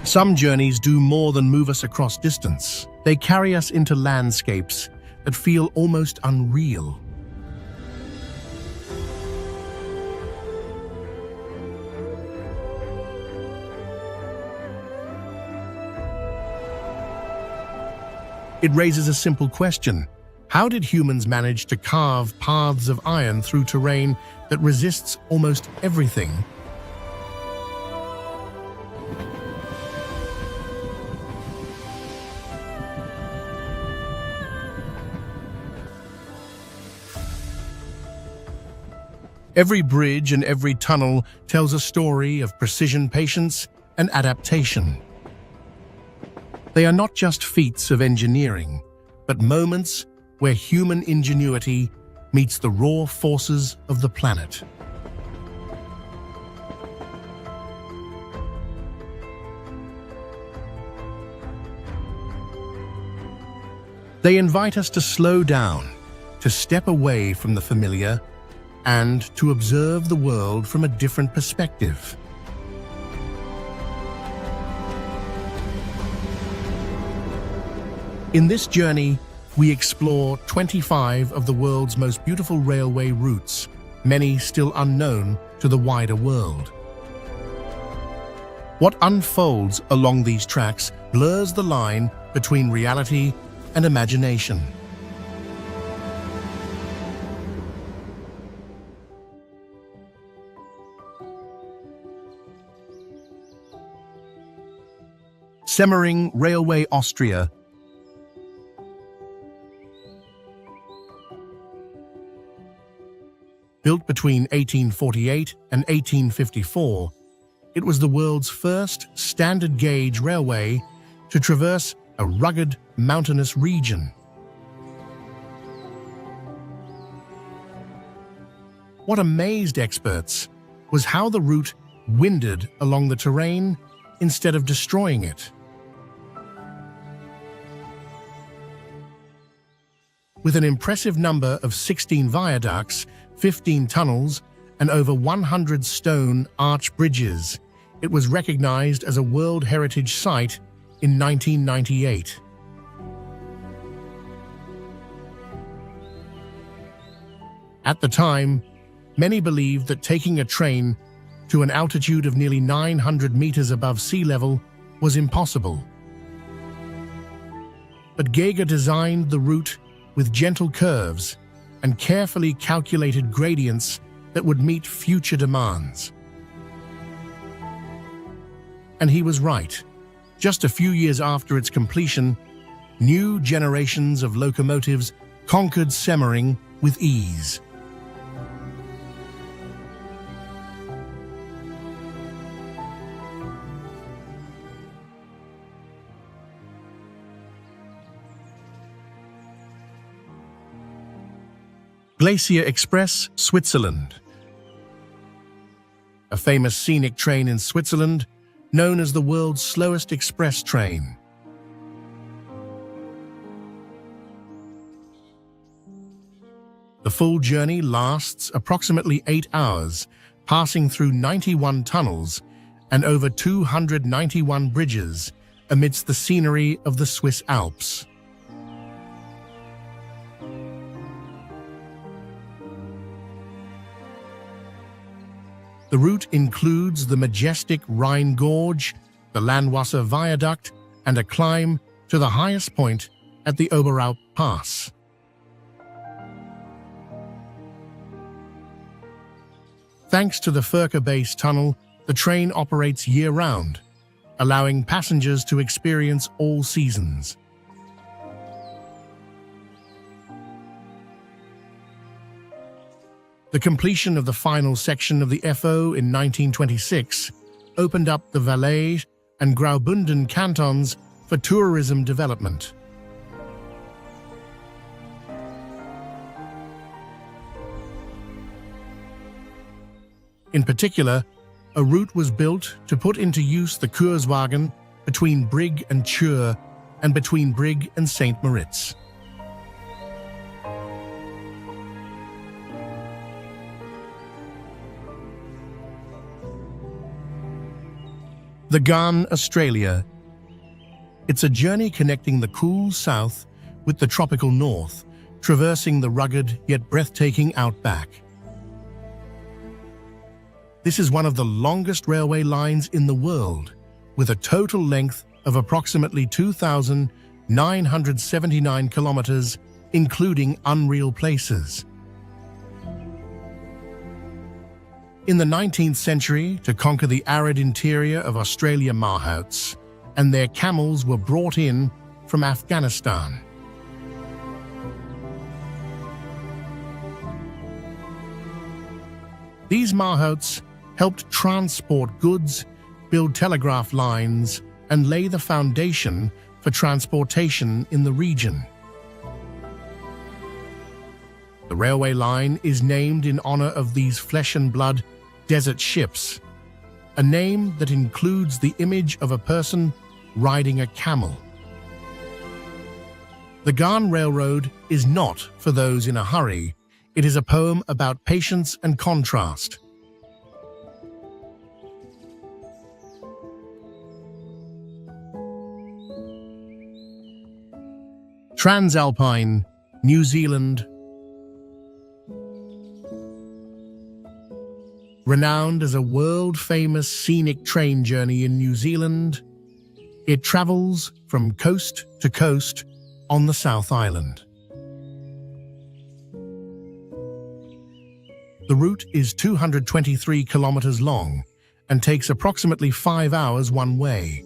Some journeys do more than move us across distance. They carry us into landscapes that feel almost unreal. It raises a simple question. How did humans manage to carve paths of iron through terrain that resists almost everything? Every bridge and every tunnel tells a story of precision, patience, and adaptation. They are not just feats of engineering, but moments where human ingenuity meets the raw forces of the planet. They invite us to slow down, to step away from the familiar, and to observe the world from a different perspective. In this journey, we explore 25 of the world's most beautiful railway routes, many still unknown to the wider world. What unfolds along these tracks blurs the line between reality and imagination. Semmering Railway, Austria. Built between 1848 and 1854, it was the world's first standard-gauge railway to traverse a rugged, mountainous region. What amazed experts was how the route winded along the terrain instead of destroying it. With an impressive number of 16 viaducts, 15 tunnels, and over 100 stone arch bridges, it was recognized as a World Heritage Site in 1998. At the time, many believed that taking a train to an altitude of nearly 900 meters above sea level was impossible. But Geiger designed the route with gentle curves and carefully calculated gradients that would meet future demands. And he was right. Just a few years after its completion, new generations of locomotives conquered Semmering with ease. Glacier Express, Switzerland. A famous scenic train in Switzerland, known as the world's slowest express train. The full journey lasts approximately 8 hours, passing through 91 tunnels and over 291 bridges amidst the scenery of the Swiss Alps. The route includes the majestic Rhine Gorge, the Landwasser Viaduct, and a climb to the highest point at the Oberalp Pass. Thanks to the Furka Base Tunnel, the train operates year-round, allowing passengers to experience all seasons. The completion of the final section of the FO in 1926 opened up the Valais and Graubünden cantons for tourism development. In particular, a route was built to put into use the Kurswagen between Brig and Chur and between Brig and St. Moritz. The Ghan, Australia. It's a journey connecting the cool south with the tropical north, traversing the rugged yet breathtaking outback. This is one of the longest railway lines in the world, with a total length of approximately 2,979 kilometers, including unreal places. In the 19th century, to conquer the arid interior of Australia, Mahouts and their camels were brought in from Afghanistan. These Mahouts helped transport goods, build telegraph lines, and lay the foundation for transportation in the region. The railway line is named in honor of these flesh-and-blood desert ships, a name that includes the image of a person riding a camel. The Ghan Railroad is not for those in a hurry. It is a poem about patience and contrast. Transalpine, New Zealand. Renowned as a world-famous scenic train journey in New Zealand, it travels from coast to coast on the South Island. The route is 223 kilometers long and takes approximately 5 hours one way.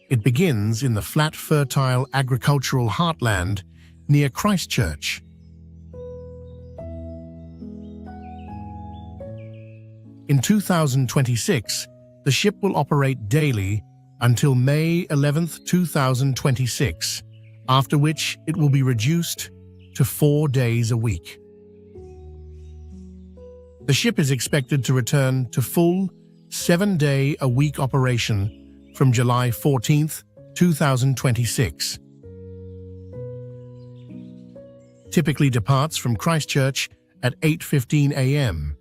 It begins in the flat, fertile agricultural heartland near Christchurch. In 2026, the ship will operate daily until May 11, 2026, after which it will be reduced to 4 days a week. The ship is expected to return to full 7-day-a-week operation from July 14, 2026. Typically departs from Christchurch at 8:15 a.m.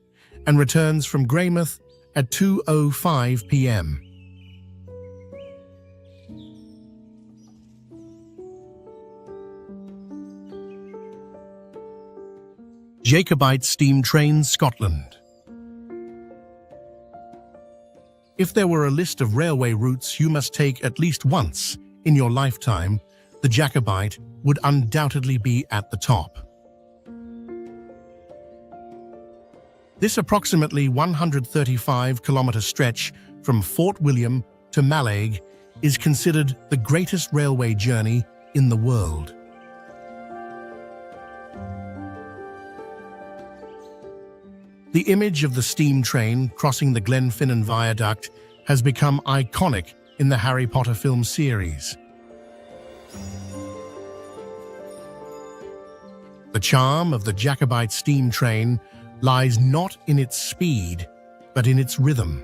and returns from Greymouth at 2:05 p.m. Jacobite Steam Trains, Scotland. If there were a list of railway routes you must take at least once in your lifetime, the Jacobite would undoubtedly be at the top. This approximately 135-kilometer stretch from Fort William to Mallaig is considered the greatest railway journey in the world. The image of the steam train crossing the Glenfinnan Viaduct has become iconic in the Harry Potter film series. The charm of the Jacobite steam train lies not in its speed, but in its rhythm.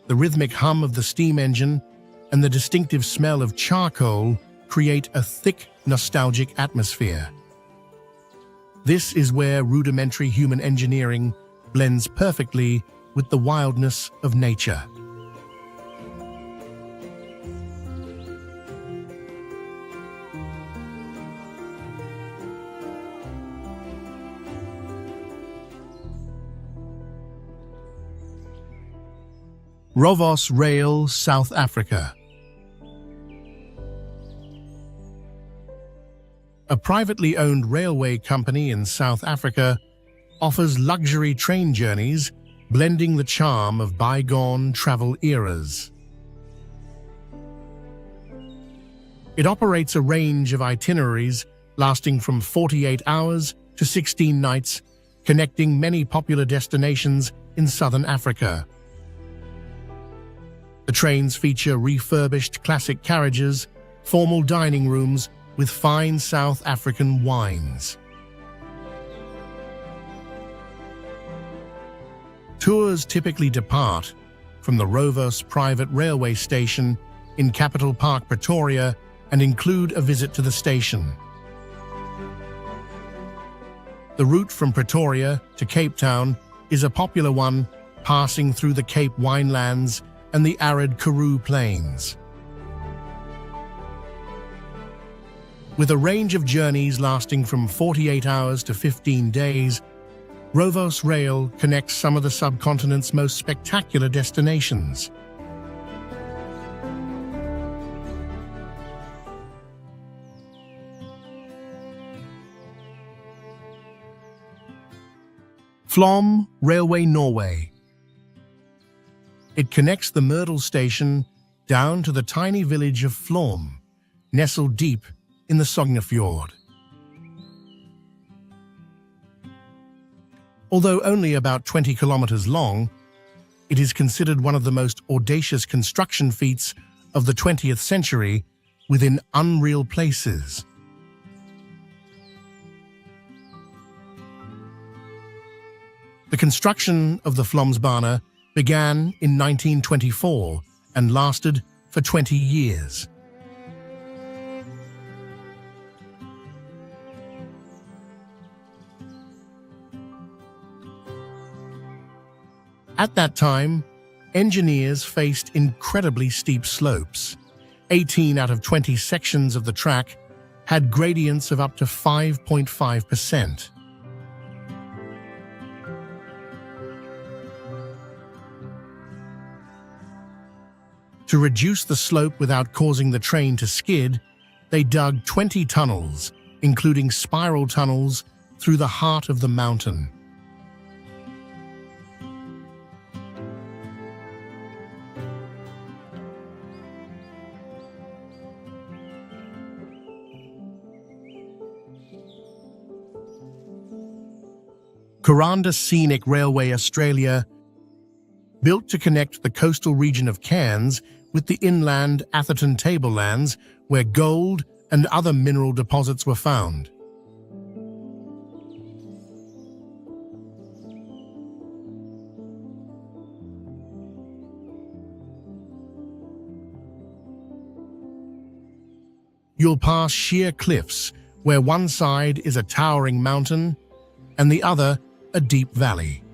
The rhythmic hum of the steam engine and the distinctive smell of charcoal create a thick, nostalgic atmosphere. This is where rudimentary human engineering blends perfectly with the wildness of nature. Rovos Rail, South Africa. A privately owned railway company in South Africa offers luxury train journeys, blending the charm of bygone travel eras. It operates a range of itineraries lasting from 48 hours to 16 nights, connecting many popular destinations in southern Africa. The trains feature refurbished classic carriages, formal dining rooms with fine South African wines. Tours typically depart from the Rovos private railway station in Capital Park, Pretoria, and include a visit to the station. The route from Pretoria to Cape Town is a popular one, passing through the Cape Winelands and the arid Karoo Plains. With a range of journeys lasting from 48 hours to 15 days, Rovos Rail connects some of the subcontinent's most spectacular destinations. Flom Railway Norway. It connects the Myrdal station down to the tiny village of Flom, nestled deep in the Sognefjord. Although only about 20 kilometers long, it is considered one of the most audacious construction feats of the 20th century within unreal places. The construction of the Flåmsbana began in 1924 and lasted for 20 years. At that time, engineers faced incredibly steep slopes. 18 out of 20 sections of the track had gradients of up to 5.5%. To reduce the slope without causing the train to skid, they dug 20 tunnels, including spiral tunnels, through the heart of the mountain. Kuranda Scenic Railway Australia, built to connect the coastal region of Cairns with the inland Atherton tablelands where gold and other mineral deposits were found. You'll pass sheer cliffs where one side is a towering mountain and the other a deep valley.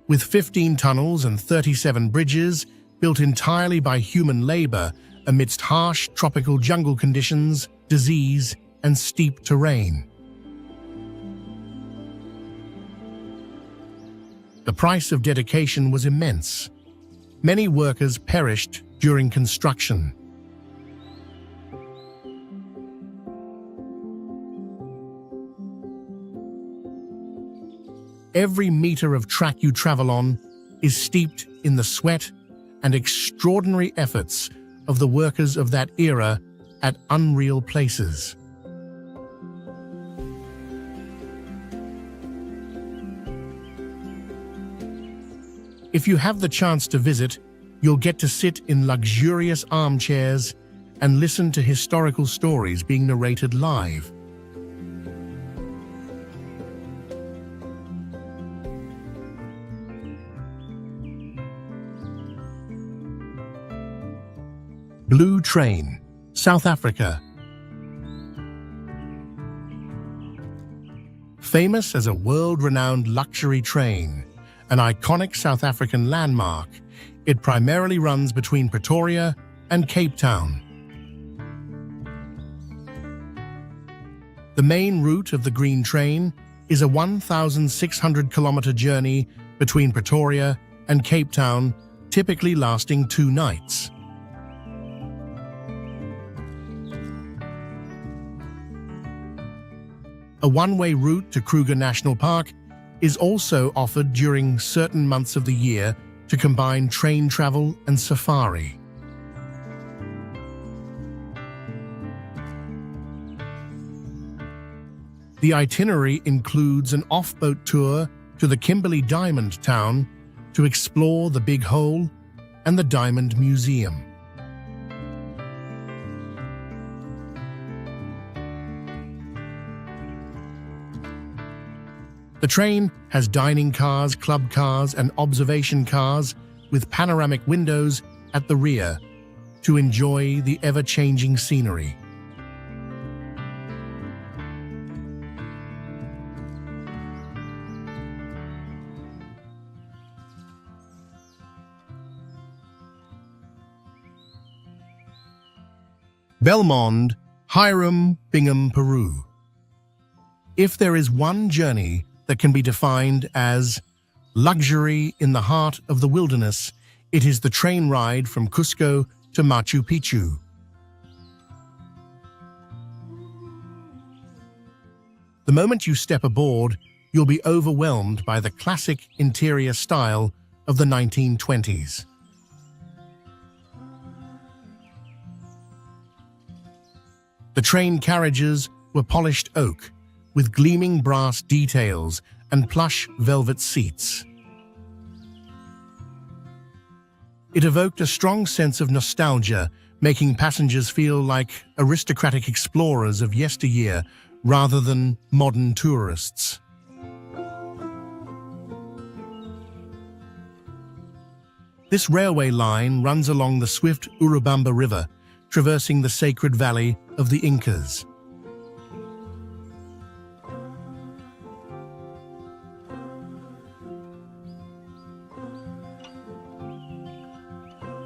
With 15 tunnels and 37 bridges built entirely by human labor amidst harsh tropical jungle conditions, disease, and steep terrain. The price of dedication was immense. Many workers perished during construction. Every meter of track you travel on is steeped in the sweat and extraordinary efforts of the workers of that era at unreal places. If you have the chance to visit, you'll get to sit in luxurious armchairs and listen to historical stories being narrated live. Blue Train, South Africa. Famous as a world-renowned luxury train, an iconic South African landmark, it primarily runs between Pretoria and Cape Town. The main route of the Green Train is a 1,600-kilometer journey between Pretoria and Cape Town, typically lasting 2 nights. A one-way route to Kruger National Park is also offered during certain months of the year to combine train travel and safari. The itinerary includes an off-boat tour to the Kimberley Diamond Town to explore the Big Hole and the Diamond Museum. The train has dining cars, club cars, and observation cars with panoramic windows at the rear to enjoy the ever-changing scenery. Belmond, Hiram Bingham, Peru. If there is one journey that can be defined as luxury in the heart of the wilderness, it is the train ride from Cusco to Machu Picchu. The moment you step aboard, you'll be overwhelmed by the classic interior style of the 1920s. The train carriages were polished oak, with gleaming brass details and plush velvet seats. It evoked a strong sense of nostalgia, making passengers feel like aristocratic explorers of yesteryear rather than modern tourists. This railway line runs along the swift Urubamba River, traversing the sacred valley of the Incas.